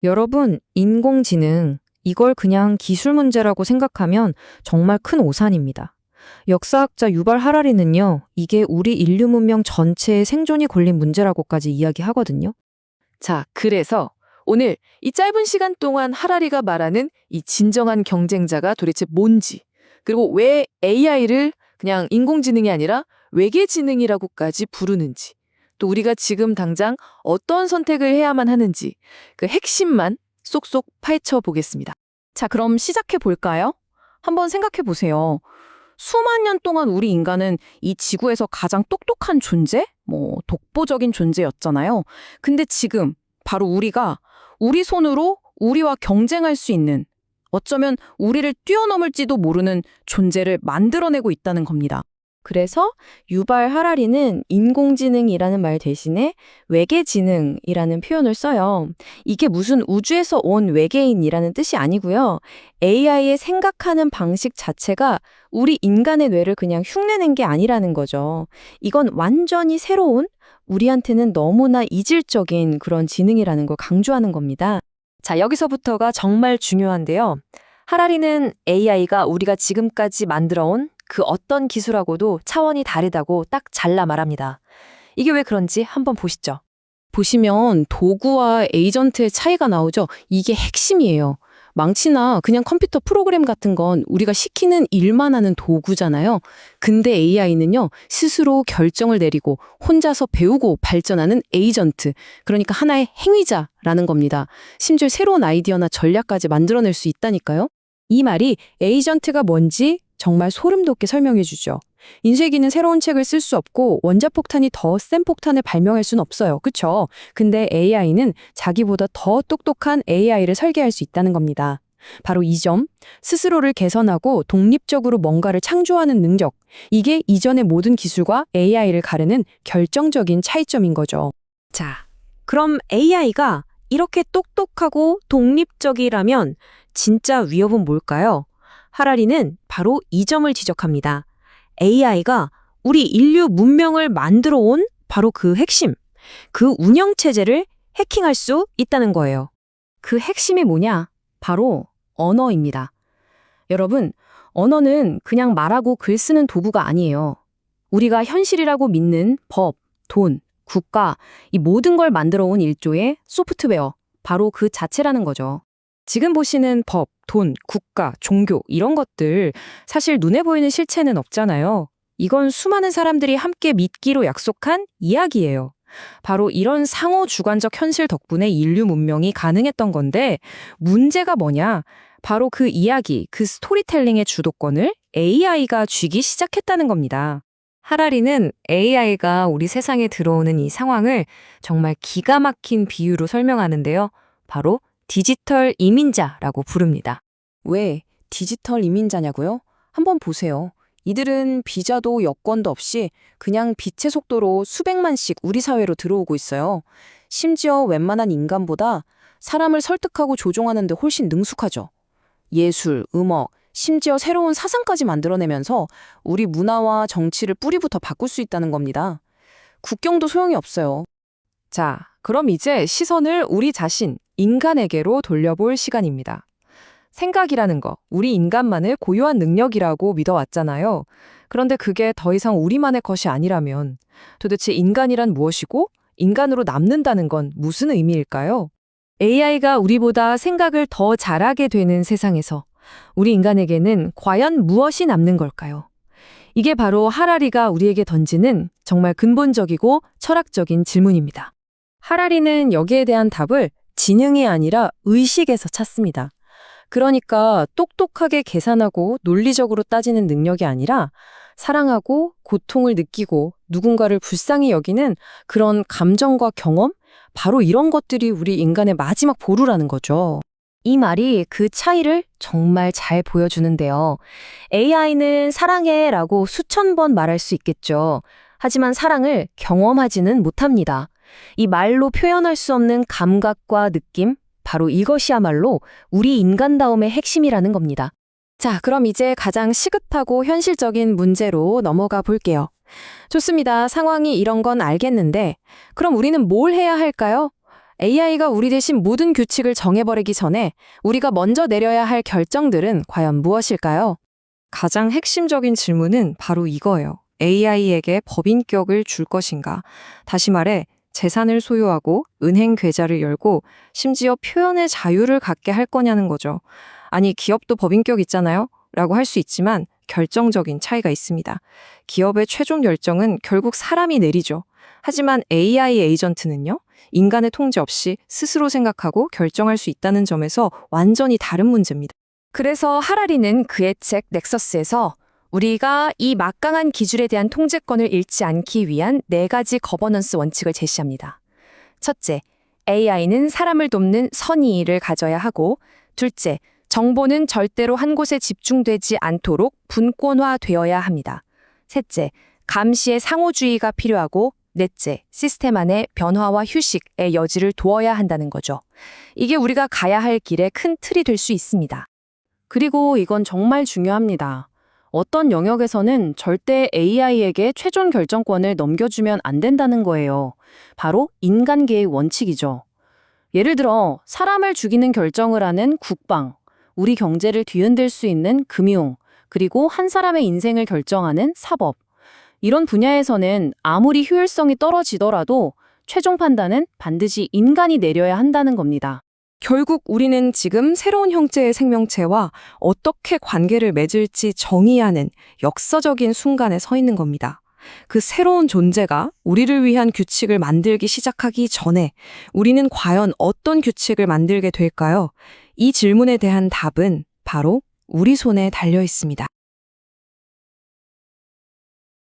여러분, 인공지능, 이걸 그냥 기술 문제라고 생각하면 정말 큰 오산입니다. 역사학자 유발 하라리는요, 이게 우리 인류 문명 전체의 생존이 걸린 문제라고까지 이야기하거든요. 자, 그래서 오늘 이 짧은 시간 동안 하라리가 말하는 이 진정한 경쟁자가 도대체 뭔지, 그리고 왜 AI를 그냥 인공지능이 아니라 외계지능이라고까지 부르는지, 또 우리가 지금 당장 어떤 선택을 해야만 하는지 그 핵심만 쏙쏙 파헤쳐 보겠습니다. 자, 그럼 시작해 볼까요? 한번 생각해 보세요. 수만 년 동안 우리 인간은 이 지구에서 가장 똑똑한 존재? 독보적인 존재였잖아요. 근데 지금 바로 우리가 우리 손으로 우리와 경쟁할 수 있는, 어쩌면 우리를 뛰어넘을지도 모르는 존재를 만들어내고 있다는 겁니다. 그래서 유발 하라리는 인공지능이라는 말 대신에 외계지능이라는 표현을 써요. 이게 무슨 우주에서 온 외계인이라는 뜻이 아니고요. AI의 생각하는 방식 자체가 우리 인간의 뇌를 그냥 흉내낸 게 아니라는 거죠. 이건 완전히 새로운, 우리한테는 너무나 이질적인 그런 지능이라는 걸 강조하는 겁니다. 자, 여기서부터가 정말 중요한데요. 하라리는 AI가 우리가 지금까지 만들어온 그 어떤 기술하고도 차원이 다르다고 딱 잘라 말합니다. 이게 왜 그런지 한번 보시죠. 보시면 도구와 에이전트의 차이가 나오죠. 이게 핵심이에요. 망치나 그냥 컴퓨터 프로그램 같은 건 우리가 시키는 일만 하는 도구잖아요. 근데 AI는요, 스스로 결정을 내리고 혼자서 배우고 발전하는 에이전트, 그러니까 하나의 행위자라는 겁니다. 심지어 새로운 아이디어나 전략까지 만들어낼 수 있다니까요. 이 말이 에이전트가 뭔지 정말 소름 돋게 설명해 주죠. 인쇄기는 새로운 책을 쓸 수 없고 원자폭탄이 더 센 폭탄을 발명할 수는 없어요. 그쵸? 근데 AI는 자기보다 더 똑똑한 AI를 설계할 수 있다는 겁니다. 바로 이 점, 스스로를 개선하고 독립적으로 뭔가를 창조하는 능력, 이게 이전의 모든 기술과 AI를 가르는 결정적인 차이점인 거죠. 자, 그럼 AI가 이렇게 똑똑하고 독립적이라면 진짜 위협은 뭘까요? 하라리는 바로 이 점을 지적합니다. AI가 우리 인류 문명을 만들어 온 바로 그 핵심, 그 운영체제를 해킹할 수 있다는 거예요. 그 핵심이 뭐냐? 바로 언어입니다. 여러분, 언어는 그냥 말하고 글 쓰는 도구가 아니에요. 우리가 현실이라고 믿는 법, 돈, 국가, 이 모든 걸 만들어 온 일조의 소프트웨어, 바로 그 자체라는 거죠. 지금 보시는 법, 돈, 국가, 종교 이런 것들 사실 눈에 보이는 실체는 없잖아요. 이건 수많은 사람들이 함께 믿기로 약속한 이야기예요. 바로 이런 상호주관적 현실 덕분에 인류 문명이 가능했던 건데 문제가 뭐냐? 바로 그 이야기, 그 스토리텔링의 주도권을 AI가 쥐기 시작했다는 겁니다. 하라리는 AI가 우리 세상에 들어오는 이 상황을 정말 기가 막힌 비유로 설명하는데요. 바로 디지털 이민자라고 부릅니다. 왜 디지털 이민자냐고요? 한번 보세요. 이들은 비자도 여권도 없이 그냥 빛의 속도로 수백만씩 우리 사회로 들어오고 있어요. 심지어 웬만한 인간보다 사람을 설득하고 조종하는 데 훨씬 능숙하죠. 예술, 음악, 심지어 새로운 사상까지 만들어내면서 우리 문화와 정치를 뿌리부터 바꿀 수 있다는 겁니다. 국경도 소용이 없어요. 자, 그럼 이제 시선을 우리 자신, 인간에게로 돌려볼 시간입니다. 생각이라는 거, 우리 인간만의 고유한 능력이라고 믿어왔잖아요. 그런데 그게 더 이상 우리만의 것이 아니라면 도대체 인간이란 무엇이고 인간으로 남는다는 건 무슨 의미일까요? AI가 우리보다 생각을 더 잘하게 되는 세상에서 우리 인간에게는 과연 무엇이 남는 걸까요? 이게 바로 하라리가 우리에게 던지는 정말 근본적이고 철학적인 질문입니다. 하라리는 여기에 대한 답을 지능이 아니라 의식에서 찾습니다. 그러니까 똑똑하게 계산하고 논리적으로 따지는 능력이 아니라 사랑하고 고통을 느끼고 누군가를 불쌍히 여기는 그런 감정과 경험? 바로 이런 것들이 우리 인간의 마지막 보루라는 거죠. 이 말이 그 차이를 정말 잘 보여주는데요. AI는 사랑해라고 수천 번 말할 수 있겠죠. 하지만 사랑을 경험하지는 못합니다. 이 말로 표현할 수 없는 감각과 느낌, 바로 이것이야말로 우리 인간다움의 핵심이라는 겁니다. 자, 그럼 이제 가장 시급하고 현실적인 문제로 넘어가 볼게요. 좋습니다. 상황이 이런 건 알겠는데, 그럼 우리는 뭘 해야 할까요? AI가 우리 대신 모든 규칙을 정해버리기 전에 우리가 먼저 내려야 할 결정들은 과연 무엇일까요? 가장 핵심적인 질문은 바로 이거예요. AI에게 법인격을 줄 것인가? 다시 말해, 재산을 소유하고 은행 계좌를 열고 심지어 표현의 자유를 갖게 할 거냐는 거죠. 아니, 기업도 법인격 있잖아요? 라고 할 수 있지만 결정적인 차이가 있습니다. 기업의 최종 결정은 결국 사람이 내리죠. 하지만 AI 에이전트는요? 인간의 통제 없이 스스로 생각하고 결정할 수 있다는 점에서 완전히 다른 문제입니다. 그래서 하라리는 그의 책 넥서스에서 우리가 이 막강한 기술에 대한 통제권을 잃지 않기 위한 4가지 거버넌스 원칙을 제시합니다. 첫째, AI는 사람을 돕는 선의를 가져야 하고, 둘째, 정보는 절대로 한 곳에 집중되지 않도록 분권화되어야 합니다. 셋째, 감시의 상호주의가 필요하고, 넷째, 시스템 안에 변화와 휴식의 여지를 두어야 한다는 거죠. 이게 우리가 가야 할 길의 큰 틀이 될 수 있습니다. 그리고 이건 정말 중요합니다. 어떤 영역에서는 절대 AI에게 최종 결정권을 넘겨주면 안 된다는 거예요. 바로 인간계의 원칙이죠. 예를 들어 사람을 죽이는 결정을 하는 국방, 우리 경제를 뒤흔들 수 있는 금융, 그리고 한 사람의 인생을 결정하는 사법. 이런 분야에서는 아무리 효율성이 떨어지더라도 최종 판단은 반드시 인간이 내려야 한다는 겁니다. 결국 우리는 지금 새로운 형태의 생명체와 어떻게 관계를 맺을지 정의하는 역사적인 순간에 서 있는 겁니다. 그 새로운 존재가 우리를 위한 규칙을 만들기 시작하기 전에 우리는 과연 어떤 규칙을 만들게 될까요? 이 질문에 대한 답은 바로 우리 손에 달려 있습니다.